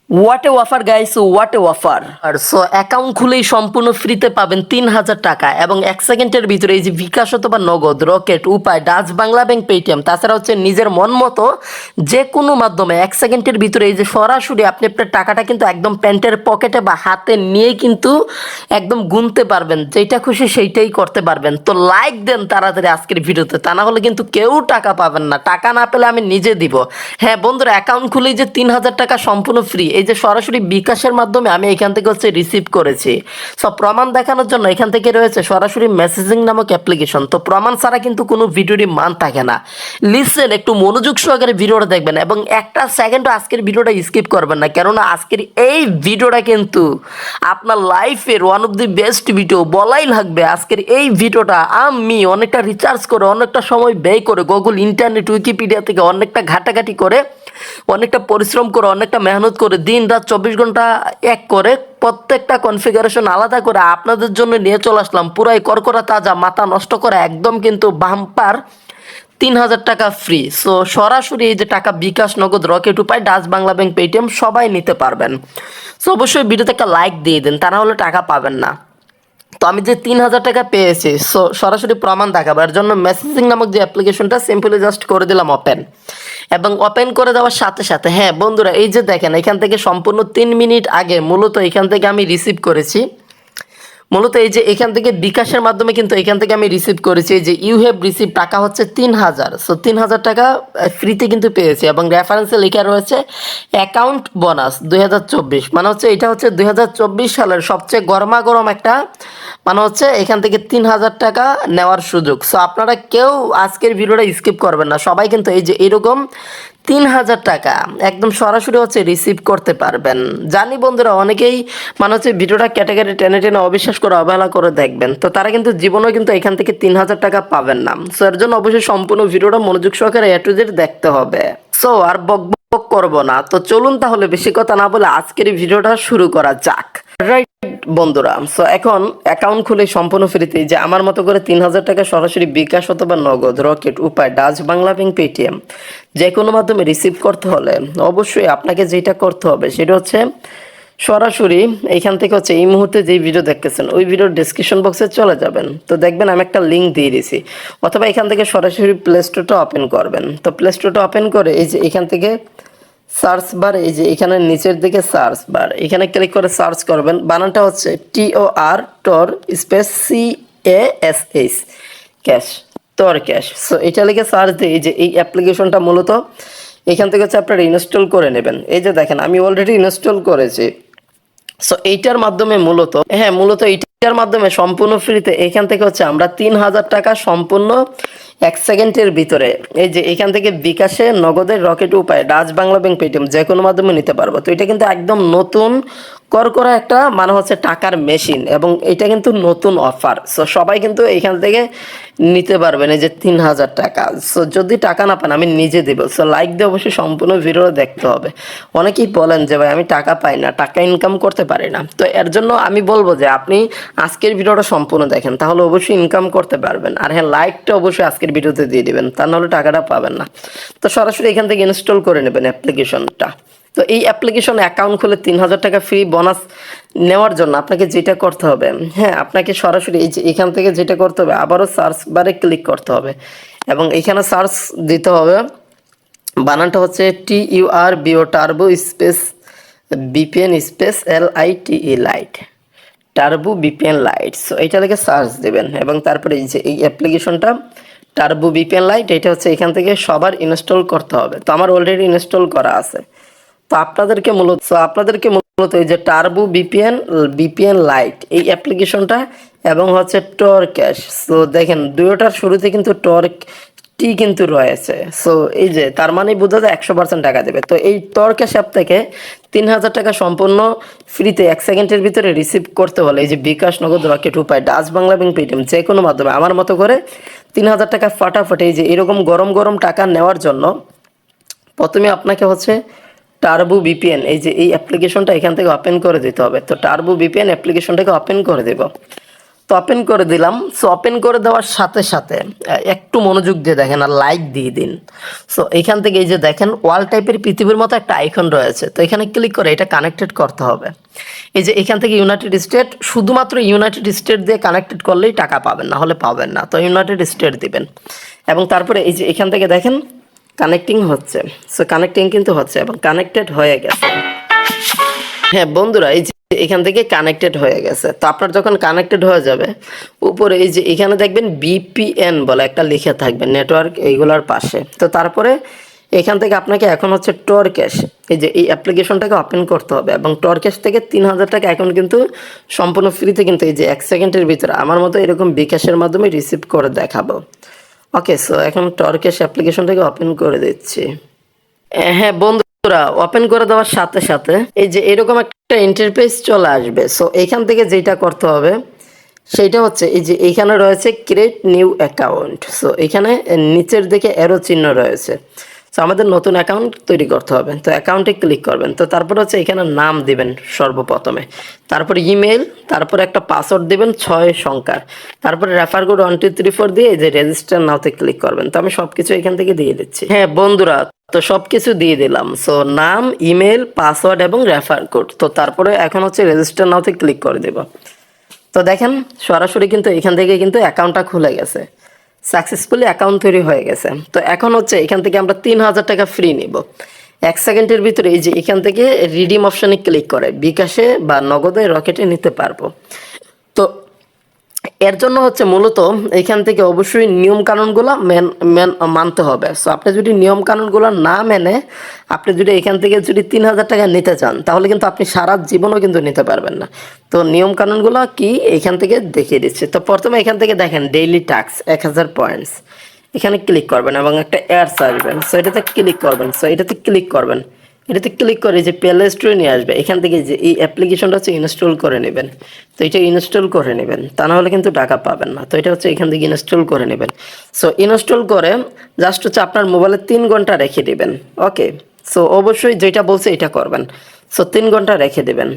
What a offer guys, what a offer. আর so account খুলেই সম্পূর্ণ ফ্রিতে পাবেন ৩,০০০ টাকা এবং 1 সেকেন্ডের ভিতরে এই যে বিকাশ অথবা নগদ, রকেট, উপায়, ডাচ বাংলা ব্যাংক, পেটিএম, তাছাড়া হচ্ছে নিজের মন মতো যে কোনো মাধ্যমে 1 সেকেন্ডের ভিতরে এই যে সরাসরি আপনি আপনার টাকাটা কিন্তু একদম প্যান্টের পকেটে বা হাতে নিয়েই কিন্তু একদম গুনতে পারবেন, যেটা খুশি সেইটাই করতে পারবেন। তো লাইক দেন তাড়াতাড়ি আজকের ভিডিওতে, তা না হলে কিন্তু কেউ টাকা পাবেন না। টাকা না পেলে আমি নিজে দিব। হ্যাঁ বন্ধুরা, অ্যাকাউন্ট খুলেই যে ৩,০০০ টাকা সম্পূর্ণ ফ্রি, এই যে সরাসরি বিকাশের মাধ্যমে আমি এখান থেকে হচ্ছে রিসিভ করেছি। সব প্রমাণ দেখানোর জন্য এখান থেকে রয়েছে সরাসরি মেসেজিং নামক অ্যাপ্লিকেশন। তো প্রমাণ ছাড়া কিন্তু কোনো ভিডিওরই মান থাকে না। লিসেন, একটু মনোযোগ সহকারে ভিডিওটা দেখবেন এবং 1 সেকেন্ডও আজকের ভিডিওটা স্কিপ করবেন না, কেননা আজকের এই ভিডিওটা কিন্তু আপনার লাইফের one of the best video বলাই লাগবে। আজকের এই ভিডিওটা আমি অনেকটা রিচার্জ করে, অনেকটা সময় ব্যয় করে, গুগল, ইন্টারনেট, উইকিপিডিয়া থেকে অনেকটা ঘাটাঘাটি করে, অনেকটা পরিশ্রম করে, অনেকটা মেহনত করে, দিন রাত 24 ঘন্টা এক করে প্রত্যেকটা কনফিগারেশন আলাদা করে আপনাদের জন্য নিয়ে চলে আসলাম, পুরাই করকরা তাজা, মাথা নষ্ট করা, একদম কিন্তু বাম্পার ৩,০০০ টাকা ফ্রি। সো সরাসরি এই যে টাকা বিকাশ, নগদ, রকেট, উপায়, ডাচ বাংলা ব্যাংক, পেটিএম সবাই নিতে পারবেন। সো অবশ্যই ভিডিওতে একটা লাইক দিয়ে দিন, তা না হলে টাকা পাবেন না। তো আমি যে ৩,০০০ টাকা পেয়েছি, সো সরাসরি প্রমাণ দেখাবো। এর জন্য মেসেজিং নামক যে অ্যাপ্লিকেশনটা সিম্পলি জাস্ট করে দিলাম ওপেন, এবং ওপেন করে দেওয়ার সাথে সাথে হ্যাঁ বন্ধুরা, এই যে দেখেন এখান থেকে সম্পূর্ণ 3 মিনিট আগে মূলত এখান থেকে আমি রিসিভ করেছি। মূলত এই যে এখান থেকে বিকাশের মাধ্যমে কিন্তু এখান থেকে আমি রিসিভ করেছি, এই যে ইউ হ্যাভ রিসিভ টাকা হচ্ছে ৩,০০০। সো ৩,০০০ টাকা ফ্রিতে কিন্তু পেয়েছি এবং রেফারেন্সে লেখা রয়েছে অ্যাকাউন্ট বোনাস ২০২৪। মানে হচ্ছে এটা হচ্ছে ২০২৪ সালের সবচেয়ে গরমা গরম একটা, মানে হচ্ছে এখান থেকে ৩,০০০ টাকা নেওয়ার সুযোগ। সো আপনারা কেউ আজকের ভিডিওটা স্কিপ করবেন না, সবাই কিন্তু এই যে এরকম ৩,০০০ টাকা একদম সরাসরি হচ্ছে রিসিভ করতে পারবেন। জানি বন্ধুরা অনেকেই মানে হচ্ছে ভিডিওটা ক্যাটাগরি টেনে টেনে অবিশ্বাস করে অবহেলা করে দেখবেন, তো তারা কিন্তু জীবনেও কিন্তু এখান থেকে ৩,০০০ টাকা পাবেন না। সো এর জন্য অবশ্যই সম্পূর্ণ ভিডিওটা মনোযোগ সহকারে এ টু জেড দেখতে হবে। সো আর বক বক করবো না, তো চলুন তাহলে বেশি কথা না বলে আজকের এই ভিডিওটা শুরু করা যাক। রাইট বন্ধুরা, সো এখন অ্যাকাউন্ট খুলে সম্পূর্ণ ফ্রিতে যে আমার মতো করে ৩,০০০ টাকা সরাসরি বিকাশ অথবা নগদ, রকেট, উপায়, ডাচ বাংলা ব্যাংক, পেটিএম যে কোনো মাধ্যমে রিসিভ করতে হলে অবশ্যই আপনাকে যেটা করতে হবে সেটা হচ্ছে সরাসরি এইখান থেকে হচ্ছে এই মুহূর্তে যেই ভিডিও দেখতেছেন ওই ভিডিওর ডেসক্রিপশন বক্সে চলে যাবেন। তো দেখবেন আমি একটা লিঙ্ক দিয়ে দিয়েছি, অথবা এখান থেকে সরাসরি প্লে স্টোরটা ওপেন করবেন। তো প্লে স্টোরটা ওপেন করে এই যে এখান থেকে সার্চ বার, এই যে এখানে নিচের দিকে সার্চ বার, এখানে ক্লিক করে সার্চ করবেন। বানানটা হচ্ছে TOR, Tor space CASH, cash, Tor cash. So এটা লিখে সার্চ দিয়ে এই যে এই অ্যাপ্লিকেশনটা মূলত এখান থেকে হচ্ছে আপনারা ইনস্টল করে নেবেন। এই যে দেখেন আমি অলরেডি ইনস্টল করেছি। সো এইটার মাধ্যমে মূলত এইটার মাধ্যমে সম্পূর্ণ ফ্রিতে এখান থেকে হচ্ছে আমরা ৩,০০০ টাকা সম্পূর্ণ 1 সেকেন্ডের ভিতরে এই যে এখান থেকে বিকাশে, নগদের, রকেট, উপায়, ডাচ বাংলা ব্যাংক, পেটিএম যে কোনো মাধ্যমে নিতে পারবো। তো এটা কিন্তু একদম নতুন করা একটা মানে হচ্ছে টাকার মেশিন, এবং এটা কিন্তু নতুন অফার। সো সবাই কিন্তু এখান থেকে নিতে পারবেন এই যে ৩,০০০ টাকা। সো যদি টাকা না পান আমি নিজে দেবো। সো লাইক দিয়ে অবশ্যই সম্পূর্ণ ভিডিও দেখতে হবে। অনেকেই বলেন যে ভাই আমি টাকা পাই না, টাকা ইনকাম করতে পারি না, তো এর জন্য আমি বলবো যে আপনি আজকের ভিডিওটা সম্পূর্ণ দেখেন, তাহলে অবশ্যই ইনকাম করতে পারবেন। আর হ্যাঁ, লাইকটা অবশ্যই আজকের ভিডিওতে দিয়ে দিবেন, তা নাহলে টাকাটা পাবেন না। তো সরাসরি এখান থেকে ইনস্টল করে নেবেন অ্যাপ্লিকেশনটা। তো এই অ্যাপ্লিকেশনে অ্যাকাউন্ট খুলে ৩,০০০ টাকা ফ্রি বোনাস নেওয়ার জন্য আপনাকে যেটা করতে হবে, হ্যাঁ আপনাকে সরাসরি এই যে এখান থেকে যেটা করতে হবে, আবারও সার্চ বারে ক্লিক করতে হবে এবং এখানে সার্চ দিতে হবে। বানানটা হচ্ছে TURBO, Turbo space VPN space LITE, Lite, Turbo VPN Lite. So এটা লিখে সার্চ দেবেন এবং তারপরে এই যে এই অ্যাপ্লিকেশনটা টার্বো বিপিএন লাইট, এটা হচ্ছে এখান থেকে সবার ইনস্টল করতে হবে। তো আমার অলরেডি ইনস্টল করা আছে। তো আপনাদেরকে মূলত এই যে টার্বো বিপিএন লাইট এই অ্যাপ্লিকেশনটা এবং হচ্ছে টর ক্যাশ, সো দেখেন দুটোটার শুরুতে কিন্তু টর কিন্তু রয়েছে। সো এই যে তার মানে বোঝা যায় 100% টাকা দেবে। তো এই টর ক্যাশ অ্যাপ থেকে ৩,০০০ টাকা সম্পূর্ণ ফ্রিতে 1 সেকেন্ডের ভিতরে রিসিভ করতে হলে এই যে বিকাশ, নগদ, রকেট, উপায়, ডাচ বাংলা ব্যাংক, পেটিএম যে কোনো মাধ্যমে আমার মতো করে ৩,০০০ টাকা ফাটাফাটি এই যে এরকম গরম গরম টাকা নেওয়ার জন্য প্রথমে আপনাকে হচ্ছে টার্বো বিপিএন এই যে এই অ্যাপ্লিকেশনটা এখান থেকে ওপেন করে দিতে হবে। তো টার্বো বিপিএন অ্যাপ্লিকেশনটাকে ওপেন করে দেব। তো ওপেন করে দিলাম। সো ওপেন করে দেওয়ার সাথে সাথে একটু মনোযোগ দিয়ে দেখেন আর লাইক দিয়ে দিন। সো এখান থেকে এই যে দেখেন ওয়াল টাইপের পৃথিবীর মতো একটা আইকন রয়েছে, তো এখানে ক্লিক করে এটা কানেক্টেড করতে হবে। এই যে এখান থেকে ইউনাইটেড স্টেট, শুধুমাত্র ইউনাইটেড স্টেট দিয়ে কানেক্টেড করলেই টাকা পাবেন, না হলে পাবেন না। তো ইউনাইটেড স্টেট দিবেন এবং তারপরে এই যে এখান থেকে দেখেন কানেক্টিং হচ্ছে। সো কানেক্টিং কিন্তু হচ্ছে এবং কানেক্টেড হয়ে গেছে। হ্যাঁ বন্ধুরা, এই যে এখান থেকে কানেক্টেড হয়ে গেছে। তো আপনার যখন কানেক্টেড হয়ে যাবে, উপরে এই যে এখানে দেখবেন বিপিএন বলে একটা লিখে থাকবে নেটওয়ার্ক এইগুলোর পাশে। তো তারপরে এখান থেকে আপনাকে এখন হচ্ছে টরক্যাশ, এই যে এই অ্যাপ্লিকেশনটাকে ওপেন করতে হবে এবং টরক্যাশ থেকে 3000 টাকা এখন কিন্তু সম্পূর্ণ ফ্রিতে, কিন্তু এই যে 1 সেকেন্ডের ভিতরে আমার মতো এরকম বিকাশের মাধ্যমে রিসিভ করে দেখাবো। ওকে, সো এখন টরক্যাশ অ্যাপ্লিকেশনটাকে ওপেন করে দিচ্ছি। হ্যাঁ বন্ধুরা, ওপেন করে দেওয়ার সাথে সাথে এই যে এরকম একটা ইন্টারফেস চলে আসবে। সো এখান থেকে যেটা করতে হবে সেইটা হচ্ছে এই যে এখানে রয়েছে ক্রিয়েট নিউ অ্যাকাউন্ট। সো এখানে নিচের দিকে অ্যারো চিহ্ন রয়েছে। সো আমাদের নতুন অ্যাকাউন্ট তৈরি করতে হবে। তো অ্যাকাউন্টে ক্লিক করবেন। তো তারপর হচ্ছে এখানে নাম দিবেন সর্বপ্রথমে, তারপর ইমেল, তারপর একটা পাসওয়ার্ড দিবেন 6 সংখ্যার, তারপরে রেফার কোড 1234 দিয়ে এই যে রেজিস্টার নাওতে ক্লিক করবেন। তো আমি সবকিছু এখান থেকে দিয়ে দিচ্ছি। হ্যাঁ বন্ধুরা, তো সবকিছু দিয়ে দিলাম। সো নাম, ইমেল, পাসওয়ার্ড এবং রেফার কোড। তো তারপরে এখন হচ্ছে রেজিস্টার নাওতে ক্লিক করে দেব। তো দেখেন সরাসরি কিন্তু এখান থেকে কিন্তু অ্যাকাউন্টটা খুলে গেছে, সাকসেসফুলি অ্যাকাউন্ট তৈরি হয়ে গেছে। তো এখন হচ্ছে এখান থেকে আমরা 3000 টাকা ফ্রি নিব 1 সেকেন্ডের ভিতরে। এই যে এখান থেকে রিডিম অপশনে ক্লিক করে বিকাশে বা নগদে রকেটে নিতে পারবো। তো এর জন্য হচ্ছে মূলত এখান থেকে অবশ্যই নিয়ম কানুনগুলো মানতে হবে। সো আপনি যদি নিয়ম কানুনগুলো না মেনে আপনি যদি এখান থেকে যদি 3000 টাকা নিতে চান, তাহলে কিন্তু আপনি সারা জীবনও কিন্তু নিতে পারবেন না। তো নিয়ম কানুনগুলো কি এখান থেকে দেখিয়ে দিচ্ছে। তো প্রথমে এখান থেকে দেখেন ডেইলি টাস্ক 1000 পয়েন্টস, এখানে ক্লিক করবেন এবং একটা অ্যাডস আসবেন। সো এটাতে ক্লিক করবেন। সো এটাতে ক্লিক করবেন, এটাতে ক্লিক করে যে প্লে স্টোরে নিয়ে আসবে। এখান থেকে যে এই অ্যাপ্লিকেশনটা হচ্ছে ইনস্টল করে নেবেন। তো এটা ইনস্টল করে নেবেন, তা না হলে কিন্তু টাকা পাবেন না। তো এটা হচ্ছে এখান থেকে ইনস্টল করে নেবেন। সো ইনস্টল করে জাস্ট হচ্ছে আপনার মোবাইলে 3 ঘন্টা রেখে দেবেন। ওকে, সো অবশ্যই যেটা বলছে এটা করবেন। সো 3 ঘন্টা রেখে দেবেন।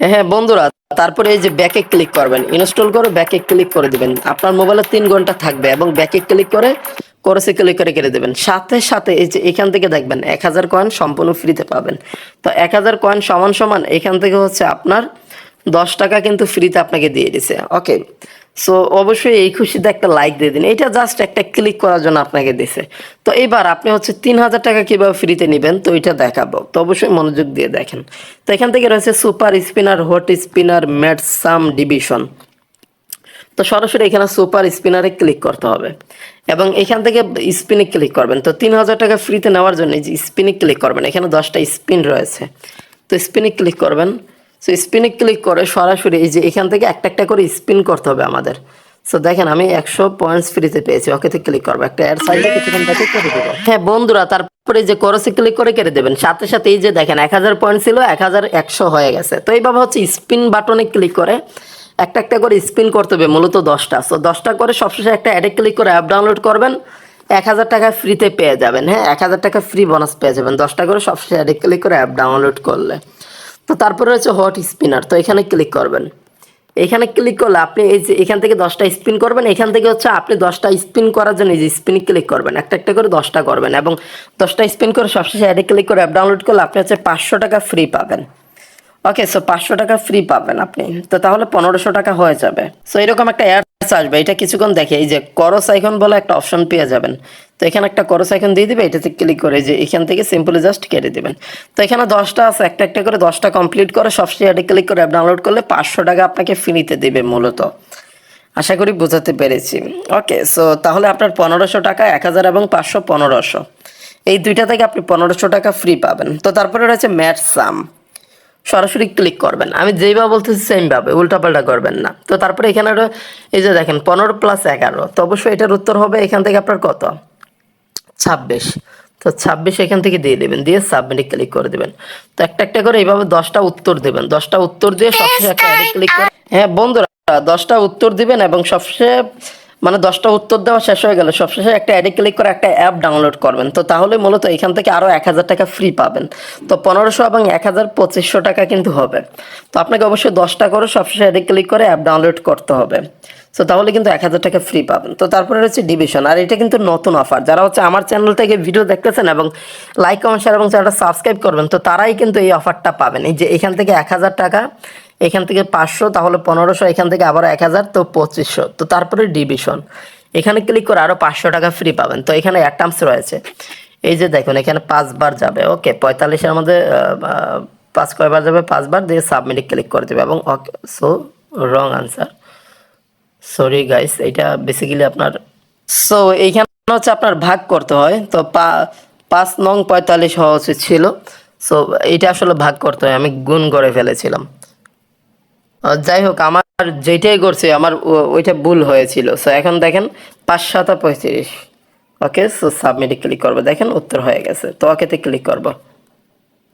হ্যাঁ বন্ধুরা, তারপরে এই যে ব্যাকে ক্লিক করবেন, ইনস্টল করে ব্যাকে ক্লিক করে দিবেন। আপনার মোবাইলে 3 ঘন্টা থাকবে এবং ব্যাকে ক্লিক করে কোর্সে ক্লিক করে কেটে দেবেন। সাথে সাথে এই যে এখান থেকে দেখবেন 1000 কয়েন সম্পূর্ণ ফ্রিতে পাবেন। তো 1000 কয়েন সমান সমান এখান থেকে হচ্ছে আপনার 10 টাকা কিন্তু ফ্রিতে আপনাকে দিয়ে দিছে। ওকে, সো অবশ্যই এই খুশিতে একটা লাইক দিয়ে দিন। এটা জাস্ট একটা ক্লিক করার জন্য আপনাকে দিছে। তো এবার আপনি হচ্ছে 3000 টাকা কীভাবে ফ্রিতে নেবেন তো এটা দেখাবো। তো অবশ্যই মনোযোগ দিয়ে দেখেন। তো এখান থেকে রয়েছে সুপার স্পিনার, হট স্পিনার, ম্যাট সাম, ডিভিশন। তো সরাসরি এখানে সুপার স্পিনারে ক্লিক করতে হবে এবং এখান থেকে স্পিনে ক্লিক করবেন। তো 3000 টাকা ফ্রিতে নেওয়ার জন্য যে স্পিনে ক্লিক করবেন, এখানে 10টা স্পিন রয়েছে। তো স্পিনে ক্লিক করবেন। সো স্পিনে ক্লিক করে সরাসরি এই যে এখান থেকে একটা একটা করে স্পিন করতে হবে আমাদের। সো দেখেন আমি 100 পয়েন্টস ফ্রিতে পেয়েছি। ওকেতে ক্লিক করবো, একটা অ্যাড সাইডে কিছুক্ষণ ব্যাকে করে দেবো। হ্যাঁ বন্ধুরা, তারপরে যে কোর্সে ক্লিক করে কেটে দেবেন। সাথে সাথে এই যে দেখেন 1000 পয়েন্ট ছিল 1100 হয়ে গেছে। তো এইভাবে হচ্ছে স্পিন বাটনে ক্লিক করে একটা একটা করে স্পিন করতে হবে, মূলত 10টা। সো 10টা করে সবশেষে একটা অ্যাডে ক্লিক করে অ্যাপ ডাউনলোড করবেন, 1000 টাকা ফ্রিতে পেয়ে যাবেন। হ্যাঁ, 1000 টাকা ফ্রি বোনাস পেয়ে যাবেন 10টা করে সবশেষে অ্যাডে ক্লিক করে অ্যাপ ডাউনলোড করলে। তো তারপরে হচ্ছে হট স্পিনার। তো এখানে ক্লিক করবেন। এখানে ক্লিক করলে আপনি এই যে এখান থেকে 10টা স্পিন করবেন। এখান থেকে হচ্ছে আপনি 10টা স্পিন করার জন্য এই যে স্পিনে ক্লিক করবেন, একটা একটা করে 10টা করবেন এবং 10টা স্পিন করে সবশেষে অ্যাডে ক্লিক করে অ্যাপ ডাউনলোড করলে আপনি হচ্ছে 500 টাকা ফ্রি পাবেন। ওকে, সো 500 টাকা ফ্রি পাবেন আপনি। তো তাহলে 1500 টাকা হয়ে যাবে। সো এরকম একটা অ্যাডস আসবে, এটা কিছুক্ষণ দেখে এই যে করস আইকন বলে একটা অপশন পেয়ে যাবেন। তো এখানে একটা করস আইকন দিয়ে দিবে, এটাতে ক্লিক করে যে এখান থেকে সিম্পলি জাস্ট কেটে দিবেন। তো এখানে 10টা আছে, একটা একটা করে 10টা কমপ্লিট করে সবশেষে অ্যাডে ক্লিক করে অ্যাপ ডাউনলোড করলে 500 টাকা আপনাকে ফ্রিতে দেবে মূলত। আশা করি বোঝাতে পেরেছি। ওকে, সো তাহলে আপনার 1500 টাকা, 1000 এবং 500, 1500 এই দুইটা থেকে আপনি 1500 টাকা ফ্রি পাবেন। তো তারপরে রয়েছে ম্যাট সাম, সরাসরি ক্লিক করবেন। আমি যেইভাবে বলতেছি সেমভাবে, উল্টাপাল্টা করবেন না। তো তারপরে এখানে এই যে দেখেন 15 + 11, তো অবশ্যই এটার উত্তর হবে এখান থেকে আপনার কত, 26। তো 26 এখান থেকে দিয়ে দেবেন, দিয়ে সাবমিটে ক্লিক করে দেবেন। তো একটা একটা করে এইভাবে 10টা উত্তর দেবেন। 10টা উত্তর দিয়ে সবশেষে একটা ক্লিক করে, হ্যাঁ বন্ধুরা, 10টা উত্তর দিবেন এবং সবশেষে মানে 10টা উত্তর দেওয়া শেষ হয়ে গেলে সবশেষে একটা অ্যাডে ক্লিক করে একটা অ্যাপ ডাউনলোড করবেন। তো তাহলে মূলত এখান থেকে আরও 1000 টাকা ফ্রি পাবেন। তো 1500 এবং 1000 2500 টাকা কিন্তু হবে। তো আপনাকে অবশ্যই 10টা করে সবশেষে অ্যাডে ক্লিক করে অ্যাপ ডাউনলোড করতে হবে। তো তাহলে কিন্তু 1000 টাকা ফ্রি পাবেন। তো তারপরে হচ্ছে ডিভিশন, আর এটা কিন্তু নতুন অফার। যারা হচ্ছে আমার চ্যানেল থেকে ভিডিও দেখতেছেন এবং লাইক কমেন্ট শেয়ার এবং চ্যানেলটা সাবস্ক্রাইব করবেন, তো তারাই কিন্তু এই অফারটা পাবেন। এই যে এখান থেকে 1000 টাকা, এখান থেকে 500, তাহলে 1500, এখান থেকে আবার 1000, তো 2500। তো তারপরে ডিভিশন, এখানে ক্লিক করে আরও 500 টাকা ফ্রি পাবেন। তো এখানে অ্যাড টার্মস রয়েছে, এই যে দেখুন এখানে 5 বার যাবে। ওকে, 45-এর মধ্যে 5 কয়বার যাবে? 5 বার, দিয়ে সাবমিটে ক্লিক করে দেবে এবং okay. So wrong answer, sorry guys, এটা বেসিক্যালি আপনার, সো এইখানে হচ্ছে আপনার ভাগ করতে হয়। তো 5 নং 45 হওয়া উচিত ছিল। সো এইটা আসলে ভাগ করতে হয়, আমি গুণ করে ফেলেছিলাম। যাই হোক, আমার যেটাই করছি আমার ওইটা ভুল হয়েছিল। সো এখন দেখেন 5 7 35। ওকে, সো সাবমিটে ক্লিক করবো, দেখেন উত্তর হয়ে গেছে। তো ওকেতে ক্লিক করবো।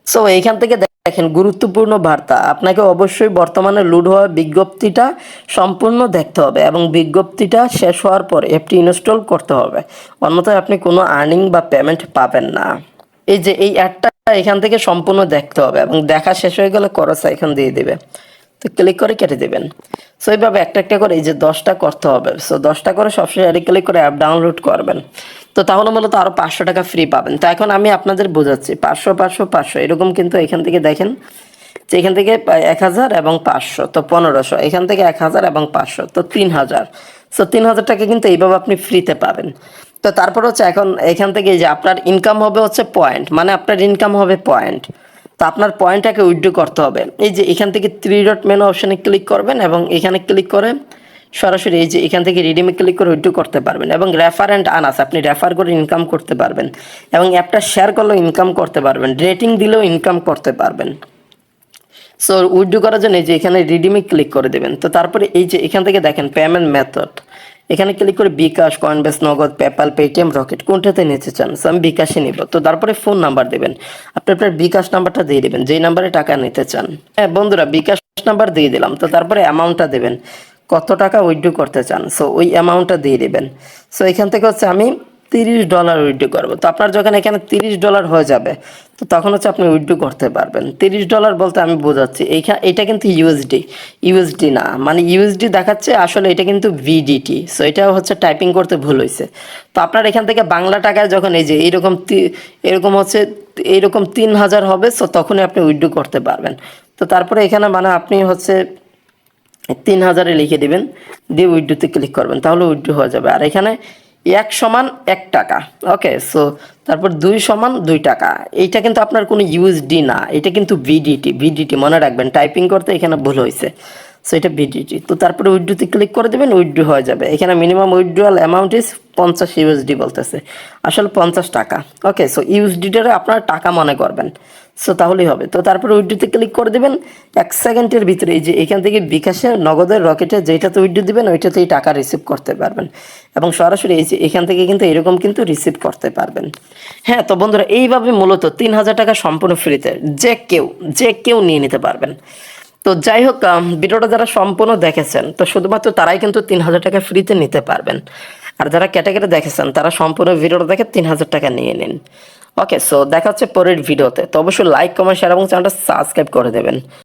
সো এইখান থেকে দেখেন গুরুত্বপূর্ণ বার্তা, আপনাকে অবশ্যই বর্তমানে লোড হওয়া বিজ্ঞপ্তিটা সম্পূর্ণ দেখতে হবে এবং বিজ্ঞপ্তিটা শেষ হওয়ার পর অ্যাপটি ইনস্টল করতে হবে, অন্যথায় আপনি কোনো আর্নিং বা পেমেন্ট পাবেন না। এই যে এই অ্যাডটা এখান থেকে সম্পূর্ণ দেখতে হবে এবং দেখা শেষ হয়ে গেলে করস এখন দিয়ে দিবে। তো ক্লিক করে কেটে দেবেন। সো এইভাবে একটা একটা করে এই যে 10টা করতে হবে। সো 10টা করে সবসময় অ্যাডে ক্লিক করে অ্যাপ ডাউনলোড করবেন। তো তাহলে মূলত আরও 500 টাকা ফ্রি পাবেন। তো এখন আমি আপনাদের বোঝাচ্ছি, 500 500 500 এরকম, কিন্তু এখান থেকে দেখেন যে এখান থেকে 1000 এবং 500, তো 1500, এখান থেকে 1000 এবং 500, তো 3000। সো 3000 টাকা কিন্তু এইভাবে আপনি ফ্রিতে পাবেন। তো তারপর হচ্ছে এখন এখান থেকে এই যে আপনার ইনকাম হবে হচ্ছে পয়েন্ট, মানে আপনার ইনকাম হবে পয়েন্ট। তো আপনার পয়েন্টটাকে উইথড্র করতে হবে। এই যে এখান থেকে 3 ডট মেনু অপশানে ক্লিক করবেন এবং এখানে ক্লিক করে সরাসরি এই যে এখান থেকে রিডিমে ক্লিক করে উইথড্র করতে পারবেন এবং রেফার অ্যান্ড আনাস, আপনি রেফার করে ইনকাম করতে পারবেন এবং অ্যাপটা শেয়ার করলেও ইনকাম করতে পারবেন, রেটিং দিলেও ইনকাম করতে পারবেন। সো উইথড্র করার জন্য এই যে এখানে রিডিমে ক্লিক করে দেবেন। তো তারপরে এই যে এখান থেকে দেখেন পেমেন্ট মেথড, এখানে ক্লিক করে বিকাশ, কয়েনবেস, নগদ, পেপ্যাল, পেটিএম, রকেট কোনটাতে নিতে চান। সো আমি বিকাশে নিব। তো তারপরে ফোন নাম্বার দেবেন, আপনি আপনার বিকাশ নাম্বারটা দিয়ে দেবেন যেই নাম্বারে টাকা নিতে চান। হ্যাঁ বন্ধুরা, বিকাশ নাম্বার দিয়ে দিলাম। তো তারপরে অ্যামাউন্টটা দেবেন, কত টাকা উইথড্র করতে চান। সো ওই অ্যামাউন্টটা দিয়ে দেবেন। সো এখান থেকে হচ্ছে আমি $30 উইথড্র করবো। তো আপনার যখন এখানে $30 হয়ে যাবে, তো তখন হচ্ছে আপনি উইথড্র করতে পারবেন। $30 বলতে আমি বোঝাচ্ছি, এটা কিন্তু ইউএসডি না, মানে ইউএসডি দেখাচ্ছে, আসলে এটা কিন্তু ভিডিটি। সো এটা হচ্ছে টাইপিং করতে ভুল হয়েছে। তো আপনার এখান থেকে বাংলা টাকায় যখন এই যে এরকম হচ্ছে এরকম 3000 হবে, সো তখনই আপনি উইথড্র করতে পারবেন। তো তারপরে এখানে মানে আপনি হচ্ছে 3000 লিখে দিবেন, দিয়ে উইথড্রোতে ক্লিক করবেন, তাহলে উইথড্রো হয়ে যাবে। আর এখানে 1 সমান 1 টাকা। ওকে, সো তারপর 2 সমান 2 টাকা। এইটা কিন্তু আপনার কোনো ইউএসডি না, এটা কিন্তু ভিডিটি মনে রাখবেন, টাইপিং করতে এখানে ভুল হয়েছে। সো এটা ভিডিটি। তো তারপরে উইথড্রোতে ক্লিক করে দেবেন, উইথড্রো হয়ে যাবে। এখানে minimum withdrawal amount is 50 USD বলতেছে, আসলে 50 টাকা। ওকে, সো ইউএসডিটা আপনার টাকা মনে করবেন। সো তাহলেই হবে। তো তারপরে উইথড্রোতে ক্লিক করে দেবেন। 1 সেকেন্ডের ভিতরে এই যে এখান থেকে বিকাশে, নগদের, রকেটে যেটাতে উইথড্রো দিবেন ওইটাতেই টাকা রিসিভ করতে পারবেন এবং সরাসরি এই যে এখান থেকে কিন্তু এরকম কিন্তু রিসিভ করতে পারবেন। হ্যাঁ, তো বন্ধুরা এইভাবে মূলত 3000 টাকা সম্পূর্ণ ফ্রিতে যে কেউ নিয়ে নিতে পারবেন। তো যাই হোক, ভিডিওটা যারা সম্পূর্ণ দেখেছেন, তো শুধুমাত্র তারাই কিন্তু 3000 টাকা ফ্রিতে নিতে পারবেন। আর যারা ক্যাটাগরি দেখেছেন তারা সম্পূর্ণ ভিডিওটা দেখে 3000 টাকা নিয়ে নিন। ওকে, সো দেখা হচ্ছে পরের ভিডিওতে। তো অবশ্যই লাইক, কমেন্ট, শেয়ার এবং চ্যানেলটা সাবস্ক্রাইব করে দেবেন।